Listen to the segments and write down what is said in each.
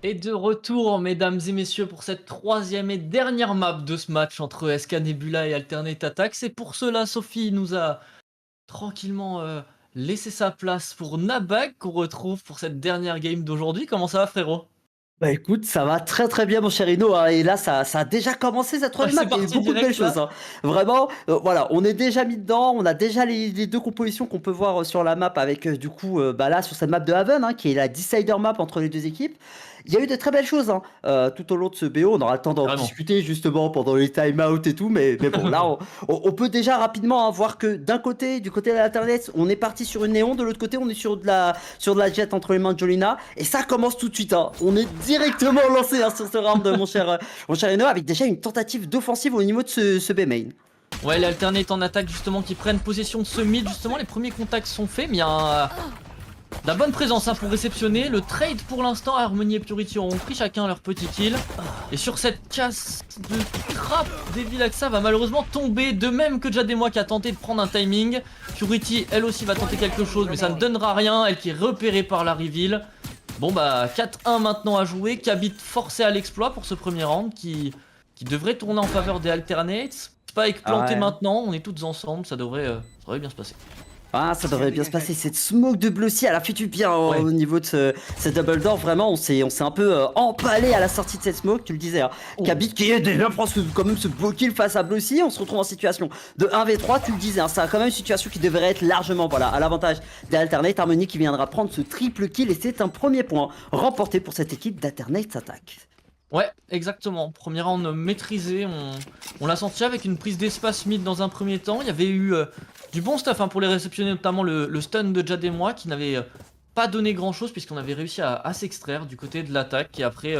Et de retour, mesdames et messieurs, pour cette troisième et dernière map de ce match entre SK Nebula et Alternate Attack. C'est pour cela, Sophie nous a tranquillement laissé sa place pour Nabag, qu'on retrouve pour cette dernière game d'aujourd'hui. Comment ça va, frérot? Bah écoute, ça va très très bien mon cher Ino, hein, et là ça a déjà commencé cette Ouais, troisième c'est map, il y a eu parti beaucoup de belles direct choses, là. hein. Vraiment, voilà, on est déjà mis dedans, on a déjà les deux compositions qu'on peut voir sur la map avec du coup, bah là sur cette map de Haven, hein, qui est la Decider map entre les deux équipes. Il y a eu de très belles choses, hein, tout au long de ce BO, on aura le temps d'en Carrément. discuter justement pendant les time-out et tout, mais bon, là on peut déjà rapidement hein, voir que d'un côté, du côté de l'Internet, on est parti sur une Néon, de l'autre côté on est sur de la Jet entre les mains de Jolina, et ça commence tout de suite, hein. On est directement lancé hein, sur ce round, mon cher Eno, avec déjà une tentative d'offensive au niveau de ce B main. Ouais, les Alternate en attaque justement qui prennent possession de ce mid. Justement, les premiers contacts sont faits, mais il y a de la bonne présence hein, pour réceptionner. Le trade pour l'instant, Harmony et Purity auront pris chacun leur petit kill. Et sur cette casse de trappe, Devilaxa va malheureusement tomber. De même que Jademoi qui a tenté de prendre un timing. Purity, elle aussi, va tenter quelque chose, mais ça ne donnera rien. Elle qui est repérée par la reveal. Bon bah 4-1 maintenant à jouer. Kabit forcé à l'exploit pour ce premier round qui devrait tourner en faveur des Alternates. Spike planté Ouais. maintenant, on est toutes ensemble, ça devrait bien se passer. Ah, ça devrait bien se passer. Cette smoke de Blossy, elle a fait du bien Ouais. au niveau de ce double door. Vraiment, on s'est un peu empalé à la sortie de cette smoke. Tu le disais, hein. Oh. Kabit qui est déjà prend quand même ce beau kill face à Blossy. On se retrouve en situation de 1v3. Tu le disais, hein, c'est quand même une situation qui devrait être largement voilà, à l'avantage des Alternate. Harmony qui viendra prendre ce triple kill. Et c'est un premier point remporté pour cette équipe d'Alternate Attack. Ouais, exactement. Premier round maîtrisé, on l'a senti avec une prise d'espace mid dans un premier temps. Il y avait eu du bon stuff hein, pour les réceptionner, notamment le stun de Jad et moi qui n'avait pas donné grand chose puisqu'on avait réussi à s'extraire du côté de l'attaque. Et après,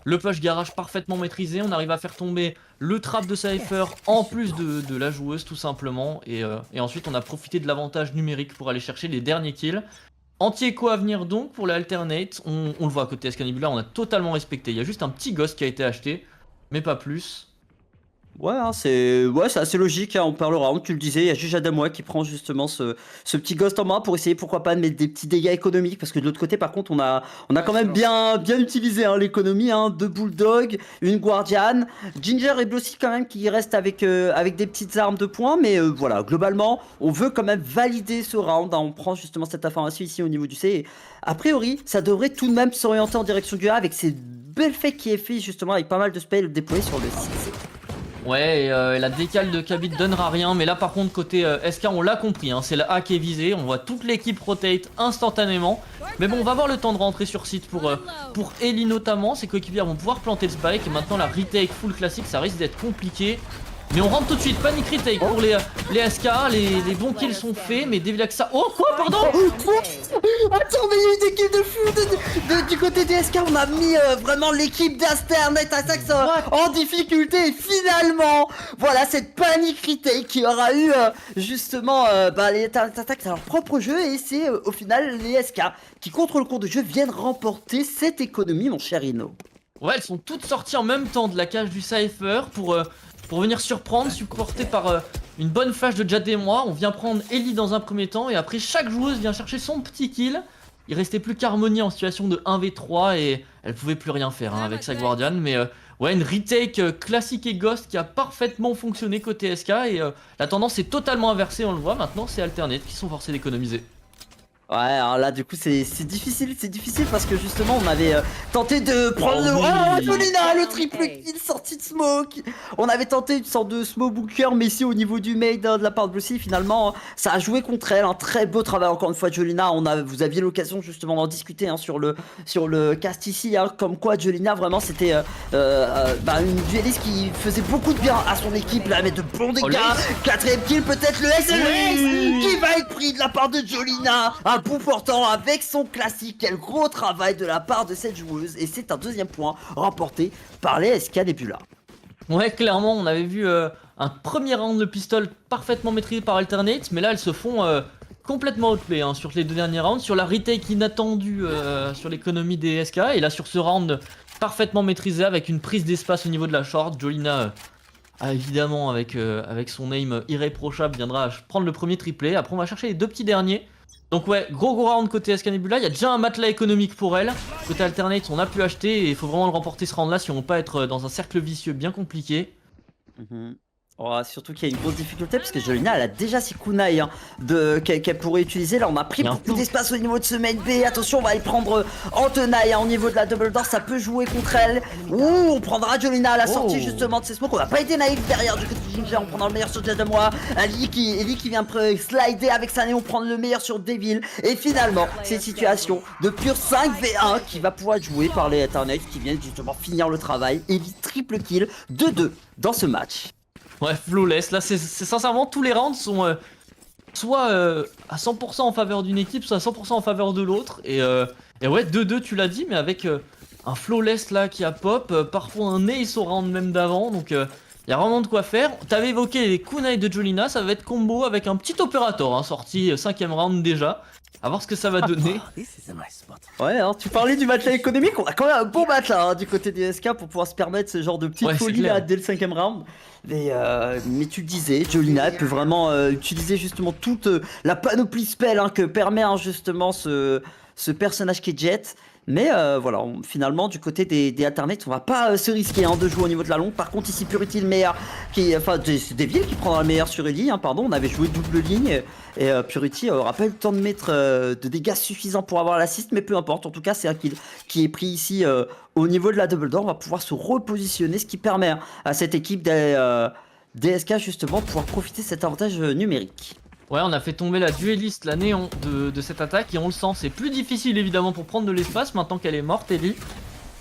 le push garage parfaitement maîtrisé, on arrive à faire tomber le trap de Cypher en plus de la joueuse tout simplement. Et ensuite, on a profité de l'avantage numérique pour aller chercher les derniers kills. Anti-écho à venir donc pour les alternate. On le voit à côté Escanibula, on a totalement respecté. Il y a juste un petit ghost qui a été acheté, mais pas plus. Ouais, hein, c'est assez logique, hein, on parlera, tu le disais, il y a juste Adamois qui prend justement ce petit ghost en main pour essayer pourquoi pas de mettre des petits dégâts économiques parce que de l'autre côté par contre on a quand même bien utilisé hein, l'économie, hein, deux bulldogs, une guardiane, Ginger et Blossy quand même qui restent avec des petites armes de poing mais voilà, globalement on veut quand même valider ce round, hein, on prend justement cette information ici au niveau du C et a priori ça devrait tout de même s'orienter en direction du A avec ces belles fakes qui est fait justement avec pas mal de spells déployés sur le site. Ouais, et la décale de Kabit donnera rien, mais là par contre côté SK on l'a compris, hein, c'est le A qui est visé, on voit toute l'équipe rotate instantanément. Mais bon, on va avoir le temps de rentrer sur site pour Ellie notamment, ses coéquipiers vont pouvoir planter le spike, et maintenant la retake full classique ça risque d'être compliqué. Mais on rentre tout de suite, panic retake pour les SK, les bons kills sont faits, mais Devilaxa... Oh quoi, pardon? Attends, mais il y a une équipe de fou du côté des SK. On a mis vraiment l'équipe d'Alternate Attack en difficulté. Et finalement, voilà cette panic retake qui aura eu justement bah, les Alternate Attack à leur propre jeu. Et c'est au final les SK qui, contre le cours de jeu, viennent remporter cette économie, mon cher Ino. Ouais, elles sont toutes sorties en même temps de la cage du Cypher pour venir surprendre, supporté par une bonne flash de Jad et moi. On vient prendre Ellie dans un premier temps et après chaque joueuse vient chercher son petit kill. Il restait plus qu'Harmony en situation de 1v3 et elle pouvait plus rien faire hein, avec sa Guardian. Mais ouais, une retake classique et Ghost qui a parfaitement fonctionné côté SK et la tendance est totalement inversée, on le voit. Maintenant, c'est Alternate qui sont forcés d'économiser. Ouais, alors là, du coup, c'est difficile parce que justement, on avait tenté de prendre le. Oh Oh, oui. Jolina, le triple kill sorti de smoke. On avait tenté une sorte de smoke booker, mais ici, au niveau du made de la part de Lucy, finalement, ça a joué contre elle. Un très beau travail, encore une fois, Jolina. Vous aviez l'occasion justement d'en discuter hein, sur le cast ici, hein, comme quoi Jolina, vraiment, c'était bah, une dueliste qui faisait beaucoup de bien à son équipe, là, mettre de bons dégâts. Quatrième kill, peut-être le SLS qui va être pris de la part de Jolina. Un bout portant avec son classique. Quel gros travail de la part de cette joueuse. Et c'est un deuxième point remporté par les SK Nebula. Ouais, clairement, on avait vu un premier round de pistol parfaitement maîtrisé par Alternate, mais là, elles se font complètement outplay hein, sur les deux derniers rounds, sur la retake inattendue sur l'économie des SK, et là, sur ce round parfaitement maîtrisé avec une prise d'espace au niveau de la short, Jolina, évidemment, avec son aim irréprochable, viendra prendre le premier triplé. Après, on va chercher les deux petits derniers. Donc ouais, gros round côté SK Nebula, il y a déjà un matelas économique pour elle. Côté Alternate, on a pu acheter et il faut vraiment le remporter ce round là si on veut pas être dans un cercle vicieux bien compliqué. Oh, surtout qu'il y a une grosse difficulté parce que Jolina elle a déjà ses kunai qu'elle pourrait utiliser. Là on a pris Il y a un beaucoup flou. d'espace au niveau de ce main B. Attention, on va y prendre en tenaille au niveau de la double door, ça peut jouer contre elle. Ouh, on prendra Jolina à la sortie justement de ses smokes. On n'a pas été naïf derrière du côté de Ginger, on prendra le meilleur sur Jadamois. Ellie qui vient slider avec sa néon, prendre le meilleur sur Devil. Et finalement, c'est une situation de pure 5v1 qui va pouvoir être jouée par les Eternals qui viennent justement finir le travail. Ellie triple kill, 2-2 dans ce match. Ouais, flawless. Là, c'est sincèrement, tous les rounds sont soit à 100% en faveur d'une équipe, soit à 100% en faveur de l'autre. Et ouais, 2-2, tu l'as dit, mais avec un flawless là qui a pop, parfois un ace au round même d'avant. Donc, il y a vraiment de quoi faire. T'avais évoqué les kunai de Jolina, ça va être combo avec un petit opérateur, hein, sorti 5ème round déjà. À voir ce que ça va donner. Ouais, hein, tu parlais du match économique, on a quand même un bon match là hein, du côté des SK pour pouvoir se permettre ce genre de petite Ouais, c'est folie clair. là dès le 5ème round. Mais tu le disais, Jolina elle peut vraiment utiliser justement toute la panoplie spell hein, que permet hein, justement ce personnage qui est Jet. Mais voilà, finalement du côté des Alternates, on va pas se risquer hein, de jouer au niveau de la longue. Par contre ici Purity le meilleur, enfin c'est Devil qui prendra le meilleur sur Ellie, hein, pardon, on avait joué double ligne et Purity aura pas eu le temps de mettre de dégâts suffisants pour avoir l'assist, mais peu importe, en tout cas c'est un kill qui est pris ici au niveau de la double door. On va pouvoir se repositionner, ce qui permet hein, à cette équipe DSK justement de pouvoir profiter de cet avantage numérique. Ouais, on a fait tomber la dueliste, la néon de cette attaque et on le sent. C'est plus difficile évidemment pour prendre de l'espace maintenant qu'elle est morte, Ellie.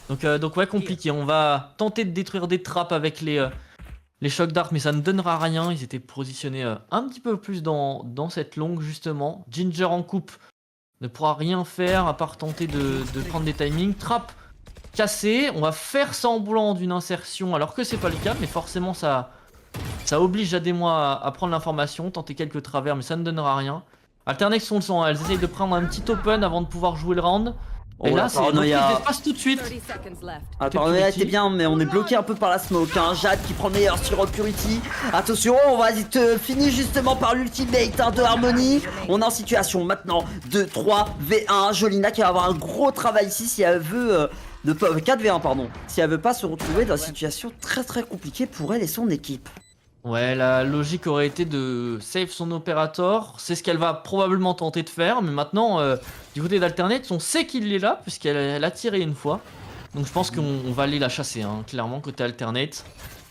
Donc ouais, compliqué. On va tenter de détruire des trappes avec les chocs d'arc, mais ça ne donnera rien. Ils étaient positionnés un petit peu plus dans cette longue justement. Ginger en coupe ne pourra rien faire à part tenter de prendre des timings. Trappe cassée. On va faire semblant d'une insertion alors que c'est pas le cas, mais forcément ça oblige Jadémois à prendre l'information, tenter quelques travers, mais ça ne donnera rien. Alternex on le sent, hein, elles essayent de prendre un petit open avant de pouvoir jouer le round. Et Oh, là, la c'est reprise paranoïa. d'espace tout de suite. 30 seconds left. La Côté paranoïa Purity. était bien, mais on est bloqué un peu par la smoke. Hein. Jade qui prend le meilleur sur Purity. Attention, on va finir justement par l'ultimate hein, de Harmony. On est en situation maintenant de 3v1. Jolina qui va avoir un gros travail ici si elle veut. 4v1 pardon. Si elle veut pas se retrouver dans une situation très compliquée pour elle et son équipe. Ouais, la logique aurait été de save son opérateur. C'est ce qu'elle va probablement tenter de faire. Mais maintenant, du côté d'Alternate, on sait qu'il est là, puisqu'elle a tiré une fois. Donc je pense qu'on va aller la chasser, hein, clairement, côté Alternate.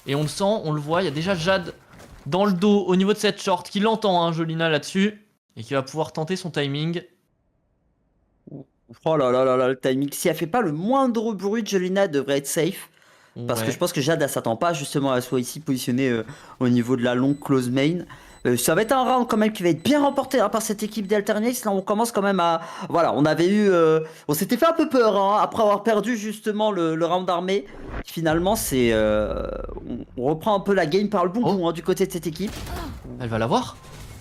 Et on le sent, on le voit, il y a déjà Jade dans le dos, au niveau de cette short, qui l'entend, hein, Jolina, là-dessus. Et qui va pouvoir tenter son timing. Oh là là là là, le timing. Si elle fait pas le moindre bruit, Jolina devrait être safe. Parce que Ouais. je pense que Jade elle s'attend pas justement à soit ici positionnée au niveau de la longue close main. Ça va être un round quand même qui va être bien remporté hein, par cette équipe d'Alternates. Là on commence quand même à... Voilà, on avait eu... on s'était fait un peu peur hein, après avoir perdu justement le round armé. Finalement c'est... on reprend un peu la game par le bon bout hein, du côté de cette équipe. Elle va l'avoir.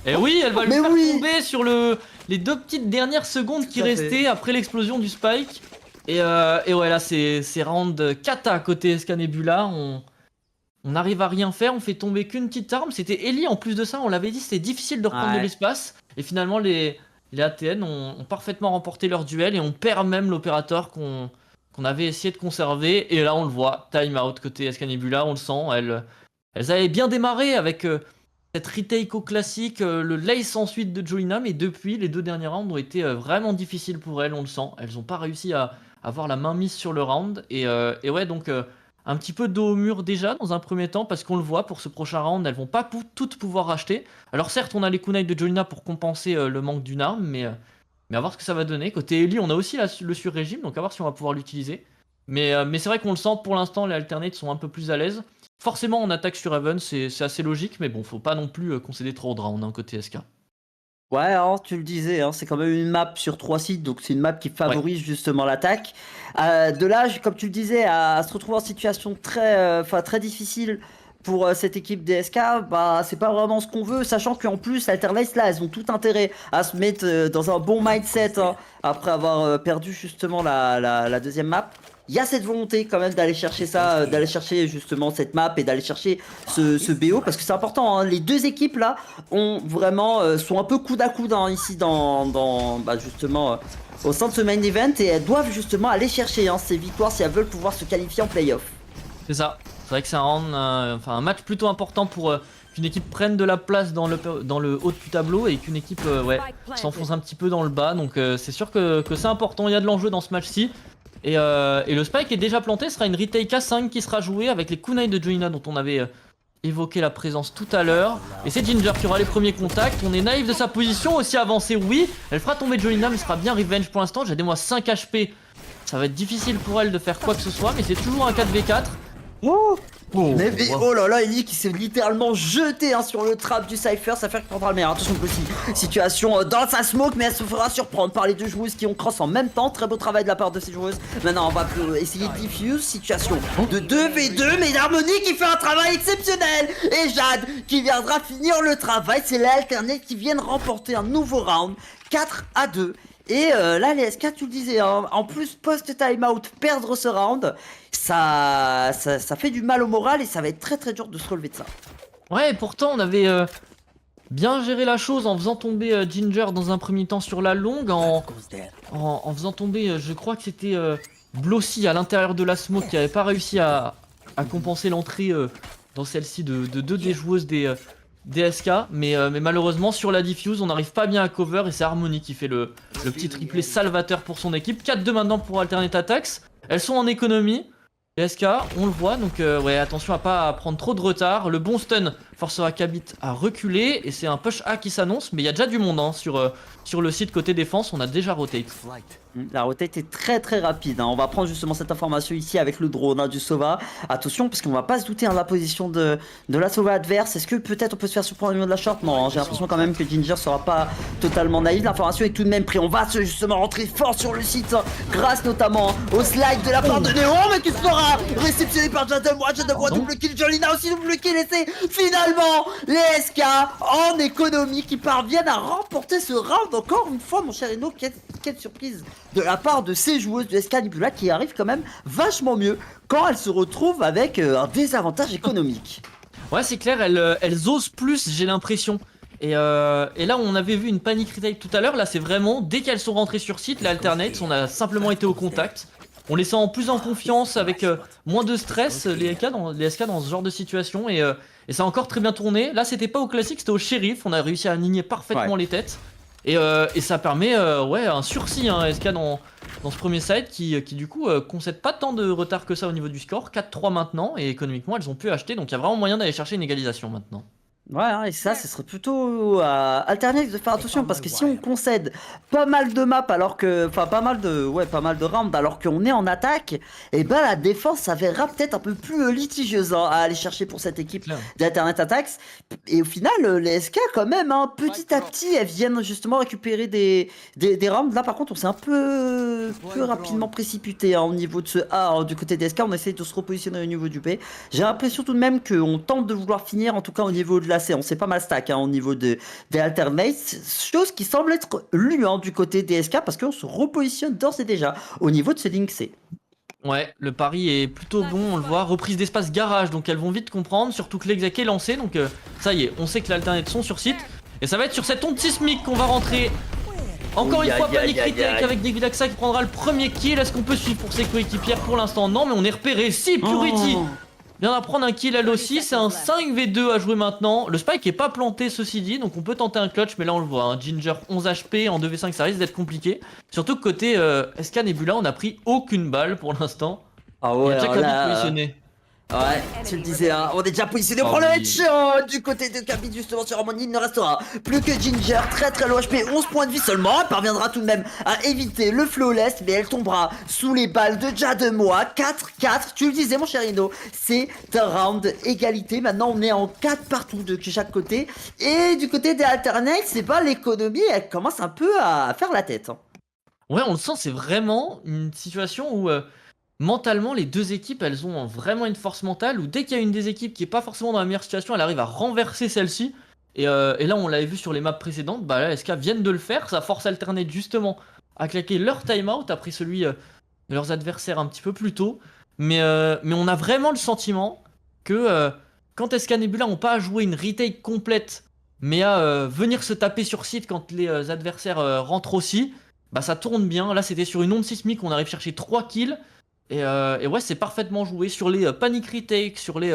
Et oui, elle va lui Mais faire oui. tomber sur les deux petites dernières secondes qui Tout à fait. restaient après l'explosion du spike. Et ouais, là, c'est round kata côté SK Nebula. On n'arrive à rien faire, on fait tomber qu'une petite arme. C'était Ellie en plus de ça, on l'avait dit, c'était difficile de reprendre de Ouais. l'espace. Et finalement, les ATN ont parfaitement remporté leur duel et on perd même l'opérateur qu'on avait essayé de conserver. Et là, on le voit, time out côté SK Nebula, on le sent. Elles avaient bien démarré avec cette retake au classique, le lace ensuite de Jolina, mais depuis, les deux derniers rounds ont été vraiment difficiles pour elles, on le sent. Elles n'ont pas réussi à avoir la main mise sur le round. Et ouais, donc un petit peu dos au mur déjà dans un premier temps, parce qu'on le voit, pour ce prochain round, elles vont pas toutes pouvoir racheter. Alors certes, on a les kunai de Jolina pour compenser le manque d'une arme, mais à voir ce que ça va donner. Côté Ellie, on a aussi le sur-régime, donc à voir si on va pouvoir l'utiliser. Mais c'est vrai qu'on le sent, pour l'instant, les alternates sont un peu plus à l'aise. Forcément, on attaque sur Heaven, c'est assez logique, mais bon, faut pas non plus concéder trop de round, hein, côté SK. Ouais, hein, tu le disais, hein, c'est quand même une map sur 3 sites, donc c'est une map qui favorise justement l'attaque. De là, comme tu le disais, à se retrouver en situation très difficile pour cette équipe DSK, bah c'est pas vraiment ce qu'on veut, sachant qu'en plus, Alternates là, elles ont tout intérêt à se mettre dans un bon mindset hein, après avoir perdu justement la deuxième map. il y a cette volonté quand même d'aller chercher ça, d'aller chercher justement cette map et d'aller chercher ce BO parce que c'est important. Hein. Les deux équipes là ont vraiment sont un peu coude à coude hein, ici bah, justement au sein de ce main event et elles doivent justement aller chercher hein, ces victoires si elles veulent pouvoir se qualifier en playoff. C'est ça. C'est vrai que c'est un round, enfin un match plutôt important pour qu'une équipe prenne de la place dans le haut du tableau et qu'une équipe ouais, s'enfonce un petit peu dans le bas. Donc c'est sûr que c'est important. Il y a de l'enjeu dans ce match-ci. Et le spike est déjà planté. Ce sera une retake K5 qui sera jouée avec les kunai de Joina dont on avait évoqué la présence tout à l'heure. Et c'est Ginger qui aura les premiers contacts. On est naïf de sa position, aussi avancé, oui. Elle fera tomber Joina, mais ce sera bien revenge pour l'instant. J'ai des moi 5 HP. Ça va être difficile pour elle de faire quoi que ce soit, mais c'est toujours un 4v4. Oh, Oh, mais, wow. oh là là, Ellie qui s'est littéralement jeté hein, sur le trap du Cypher, ça fait qu'il prendra le meilleur. Attention aussi, situation dans sa smoke, mais elle se fera surprendre par les deux joueuses qui ont cross en même temps. Très beau travail de la part de ces joueuses. Maintenant, on va essayer de diffuse. Situation de 2v2, mais Harmony qui fait un travail exceptionnel. Et Jade qui viendra finir le travail. C'est l'alternate qui vient de remporter un nouveau round, 4-2. Et là, les SK, tu le disais, hein, en plus, post-timeout, perdre ce round, ça fait du mal au moral et ça va être très très dur de se relever de ça. Ouais, et pourtant on avait bien géré la chose en faisant tomber Ginger dans un premier temps sur la longue, en faisant tomber, je crois que c'était Blossy à l'intérieur de la smoke qui avait pas réussi à compenser l'entrée dans celle-ci de deux des joueuses des SK, mais malheureusement sur la diffuse on n'arrive pas bien à cover et c'est Harmony qui fait le petit triplé salvateur pour son équipe. 4-2 maintenant pour Alternate Attacks, elles sont en économie. Les SK, on le voit, donc ouais, attention à pas prendre trop de retard. Le bon stun forcera Kabit à reculer et c'est un push A qui s'annonce, mais il y a déjà du monde hein, sur le site côté défense, on a déjà rotate. La rotate est très très rapide, hein. On va prendre justement cette information ici avec le drone hein, du Sova. Attention parce qu'on va pas se douter hein, de la position de la Sova adverse. Est-ce que peut-être on peut se faire surprendre au niveau de la short? Non, hein, j'ai l'impression quand même que Ginger sera pas totalement naïf. L'information est tout de même prise. On va justement rentrer fort sur le site hein, grâce notamment au slide de la part de Néo. Mais qui sera réceptionné par Jademois. Jademois double kill, Jolina aussi double kill et c'est finalement les SK en économie qui parviennent à remporter ce round. Encore une fois mon cher Eno, quelle surprise de la part de ces joueuses du SK Nebula qui arrivent quand même vachement mieux quand elles se retrouvent avec un désavantage économique. Ouais, c'est clair, elles osent plus, j'ai l'impression. Et là, on avait vu une panic retake tout à l'heure. Là, c'est vraiment, dès qu'elles sont rentrées sur site, les alternates, on a simplement été au contact. On les sent plus en confiance, avec moins de stress, les SK dans ce genre de situation. Et ça a encore très bien tourné. Là, c'était pas au classique, c'était au shérif. On a réussi à aligner parfaitement les têtes. Et ça permet ouais, un sursis hein, SK dans ce premier side qui du coup concède pas tant de retard que ça au niveau du score. 4-3 maintenant et économiquement elles ont pu acheter donc il y a vraiment moyen d'aller chercher une égalisation maintenant. Ouais, hein, et ça, ce serait plutôt alternatif de faire attention parce que si on concède pas mal de maps alors que, enfin pas mal de rounds alors qu'on est en attaque, et ben la défense s'avérera peut-être un peu plus litigieuse hein, à aller chercher pour cette équipe d'Alternate Attacks. Et au final, les SK quand même, hein, petit à petit, elles viennent justement récupérer des rounds. Là par contre, on s'est un peu plus rapidement précipité hein, au niveau de ce A hein, du côté des SK. On essaie de se repositionner au niveau du B. J'ai l'impression tout de même qu'on tente de vouloir finir, en tout cas au niveau de la séance. C'est pas mal stack hein, au niveau des alternates, chose qui semble être lue hein, du côté des SK parce qu'on se repositionne d'ores et déjà au niveau de ce Link C. Ouais, le pari est plutôt bon, on le voit, reprise d'espace garage, donc elles vont vite comprendre, surtout que l'exac est lancé, donc ça y est, on sait que les alternates sont sur site, et ça va être sur cette onde sismique qu'on va rentrer. Encore une fois, panic retake avec Nevidaxa qui prendra le premier kill. Est-ce qu'on peut suivre pour ses coéquipières pour l'instant? Non, mais on est repéré. Si, Purity vient d'apprendre un kill elle aussi. C'est un 5v2 à jouer maintenant. Le spike est pas planté, ceci dit, donc on peut tenter un clutch, mais là on le voit. Hein. Ginger 11 HP en 2v5, ça risque d'être compliqué. Surtout que côté SK Nebula, on a pris aucune balle pour l'instant. Ah ouais, il y a déjà Kabit positionné. Ouais, tu le disais, hein, on est déjà positionné pour le headshot du côté de Kabit justement sur Harmony. Il ne restera plus que Ginger, très low HP, 11 points de vie seulement. Elle parviendra tout de même à éviter le flawless, mais elle tombera sous les balles de Jademois. 4-4, tu le disais mon cher Ino, c'est un round égalité. Maintenant on est en 4 partout de chaque côté. Et du côté des alternates, c'est pas l'économie, elle commence un peu à faire la tête. Hein. Ouais, on le sent, c'est vraiment une situation où... mentalement, les deux équipes, elles ont vraiment une force mentale où dès qu'il y a une des équipes qui est pas forcément dans la meilleure situation, elle arrive à renverser celle-ci. Et là, on l'avait vu sur les maps précédentes, bah là, SK viennent de le faire. Ça force Alternate justement à claquer leur timeout après celui de leurs adversaires un petit peu plus tôt. Mais on a vraiment le sentiment que quand SK Nebula n'ont pas à jouer une retake complète, mais à venir se taper sur site quand les adversaires rentrent aussi, bah ça tourne bien. Là, c'était sur une onde sismique, on arrive chercher 3 kills. Et ouais, c'est parfaitement joué. Sur les panic retakes, sur les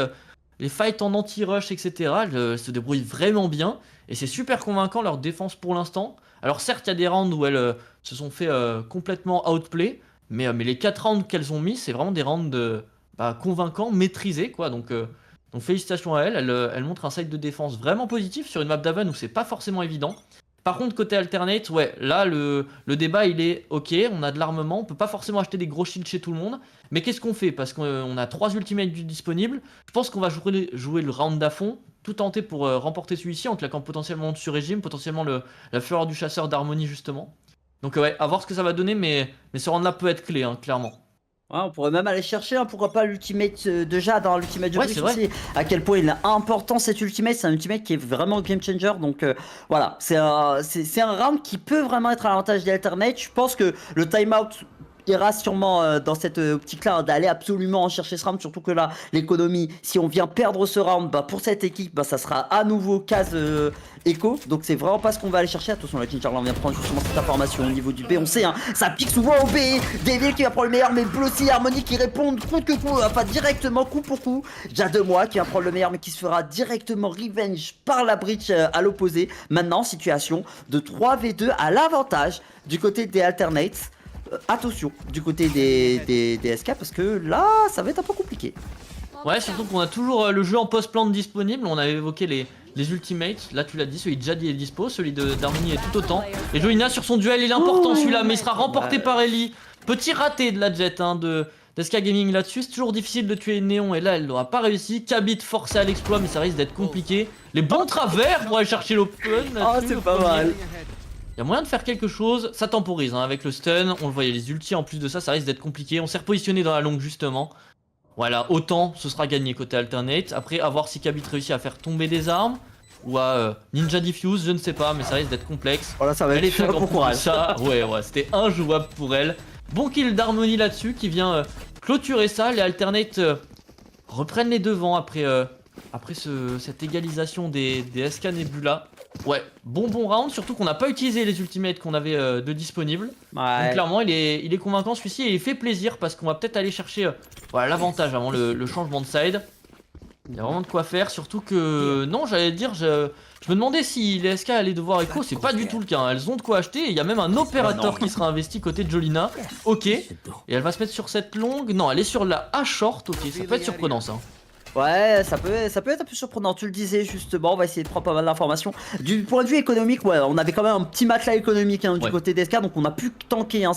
fights en anti-rush, etc., elles se débrouillent vraiment bien. Et c'est super convaincant leur défense pour l'instant. Alors certes, il y a des rounds où elles se sont fait complètement outplay. Mais les 4 rounds qu'elles ont mis, c'est vraiment des rounds convaincants, maîtrisés, quoi. Donc félicitations à elles. Elles montrent un side de défense vraiment positif sur une map d'Haven où c'est pas forcément évident. Par contre, côté alternate, ouais, là, le débat, il est ok, on a de l'armement, on peut pas forcément acheter des gros shields chez tout le monde. Mais qu'est-ce qu'on fait? Parce qu'on a 3 ultimates disponibles. Je pense qu'on va jouer le round d'à fond, tout tenter pour remporter celui-ci en claquant potentiellement dessus régime, potentiellement la fureur du chasseur d'harmonie, justement. Donc ouais, à voir ce que ça va donner, mais ce round-là peut être clé, hein, clairement. Ouais, on pourrait même aller chercher, hein, pourquoi pas l'ultimate de Jade, hein, l'ultimate de Ouais, Bruce c'est vrai. aussi. À quel point il est important cet ultimate, c'est un ultimate qui est vraiment game changer. Donc voilà, c'est un round qui peut vraiment être à l'avantage des alternates. Je pense que le timeout ira sûrement dans cette optique-là, d'aller absolument en chercher ce round. Surtout que là, l'économie, si on vient perdre ce round, bah, pour cette équipe, bah, ça sera à nouveau case écho. Donc c'est vraiment pas ce qu'on va aller chercher. Attention, la Ginger là, on vient prendre justement cette information au niveau du B. On sait, hein, ça pique souvent au B. Devil qui va prendre le meilleur, mais Blossy et Harmony qui répondent coûte que coûte, enfin directement coup pour coup. Jade qui va prendre le meilleur, mais qui se fera directement revenge par la breach à l'opposé. Maintenant, situation de 3v2 à l'avantage du côté des alternates. Attention du côté des SK parce que là ça va être un peu compliqué. Ouais, surtout qu'on a toujours le jeu en post-plante disponible. On avait évoqué les ultimates. Là, tu l'as dit, celui de Jad il est dispo, celui d'Harmony est tout autant. Et Jolina sur son duel, il est important celui-là, mais il sera remporté par Ellie. Petit raté de la Jet hein, d'SK Gaming là-dessus. C'est toujours difficile de tuer Néon et là, elle n'aura pas réussi. Kabit forcé à l'exploit, mais ça risque d'être compliqué. Les bons travers pour aller chercher l'open. Oh, c'est pas mal. Il y a moyen de faire quelque chose, ça temporise hein, avec le stun, on le voyait les ultis en plus de ça, ça risque d'être compliqué. On s'est repositionné dans la longue justement. Voilà, autant ce sera gagné côté alternate. Après, à voir si Kabit réussit à faire tomber des armes ou à Ninja Diffuse, je ne sais pas, mais ça risque d'être complexe. Voilà, ça va Elle est être bon courage. ça, ouais, c'était injouable pour elle. Bon kill d'Harmony là-dessus qui vient clôturer ça. Les alternates reprennent les devants après, cette égalisation des SK Nebula. Ouais, bon round, surtout qu'on n'a pas utilisé les ultimates qu'on avait de disponibles. Ouais. Donc clairement, il est convaincant celui-ci et il fait plaisir parce qu'on va peut-être aller chercher voilà, l'avantage avant le changement de side. Il y a vraiment de quoi faire, surtout que... Non, j'allais dire, je me demandais si les SK allaient devoir écho, c'est pas du tout le cas. Hein. Elles ont de quoi acheter et il y a même un opérateur qui sera investi côté de Jolina. Ok, et elle va se mettre sur cette longue... Non, elle est sur la A short, ok, ça peut être surprenant ça. Ouais, ça peut être un peu surprenant, tu le disais justement, on va essayer de prendre pas mal d'informations. Du point de vue économique, ouais, on avait quand même un petit matelas économique hein, du côté d'SK, donc on a pu tanker hein,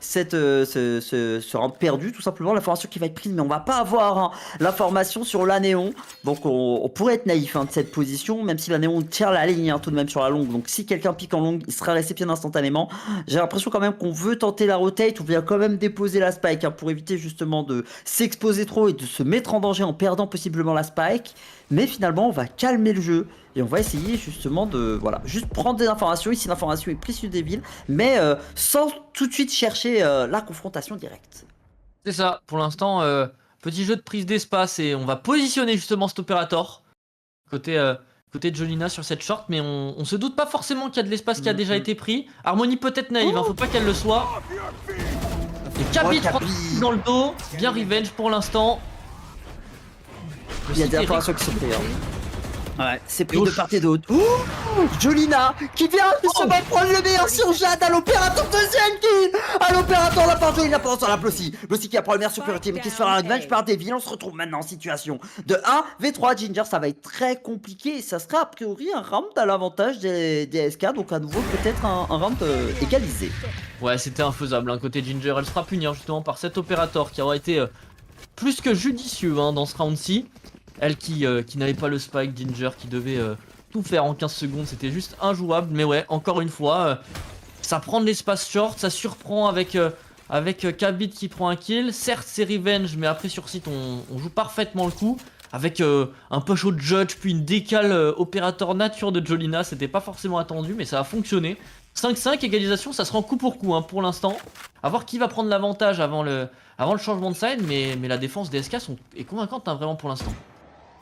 ce round perdu, tout simplement, l'information qui va être prise, mais on va pas avoir hein, l'information sur l'Anéon, donc on pourrait être naïf hein, de cette position, même si l'Anéon tire la ligne hein, tout de même sur la longue, donc si quelqu'un pique en longue, il sera réceptionné instantanément. J'ai l'impression quand même qu'on veut tenter la rotate, on vient quand même déposer la spike hein, pour éviter justement de s'exposer trop et de se mettre en danger en perdant possiblement la spike, mais finalement on va calmer le jeu. Et on va essayer justement de, voilà, juste prendre des informations. Ici l'information est prise sur des villes, mais sans tout de suite chercher la confrontation directe. C'est ça, pour l'instant, petit jeu de prise d'espace et on va positionner justement cet opérateur côté de Jolina sur cette short, mais on se doute pas forcément qu'il y a de l'espace qui a déjà été pris. Harmony peut-être naïve, hein, faut pas qu'elle le soit. Et Kabit dans le dos, bien revenge pour l'instant. Il y a des informations qui sont prises. Ouais, c'est pris de part et d'autre. Oh, Jolina qui vient justement prendre le meilleur sur Jade à l'opérateur, deuxième kill à l'opérateur de la part de Jolina pendant ça la Blossy qui va prendre le meilleur supériorité mais qui se fera un revenge par Devil. On se retrouve maintenant en situation de 1v3 Ginger, ça va être très compliqué et ça sera a priori un round à l'avantage des SK, donc à nouveau peut-être un round égalisé. Ouais, c'était infaisable, hein, côté Ginger, elle sera punie hein, justement par cet opérateur qui aura été plus que judicieux hein, dans ce round-ci. Elle qui n'avait pas le spike, Ginger qui devait tout faire en 15 secondes, c'était juste injouable. Mais ouais, encore une fois, ça prend de l'espace short, ça surprend avec Kabit qui prend un kill. Certes c'est revenge, mais après sur site on joue parfaitement le coup. avec un push au Judge, puis une décale opérateur nature de Jolina. C'était pas forcément attendu, mais ça a fonctionné. 5-5, égalisation, ça se rend coup pour coup hein, pour l'instant. A voir qui va prendre l'avantage avant le changement de side, mais la défense des SK est convaincante hein, vraiment pour l'instant.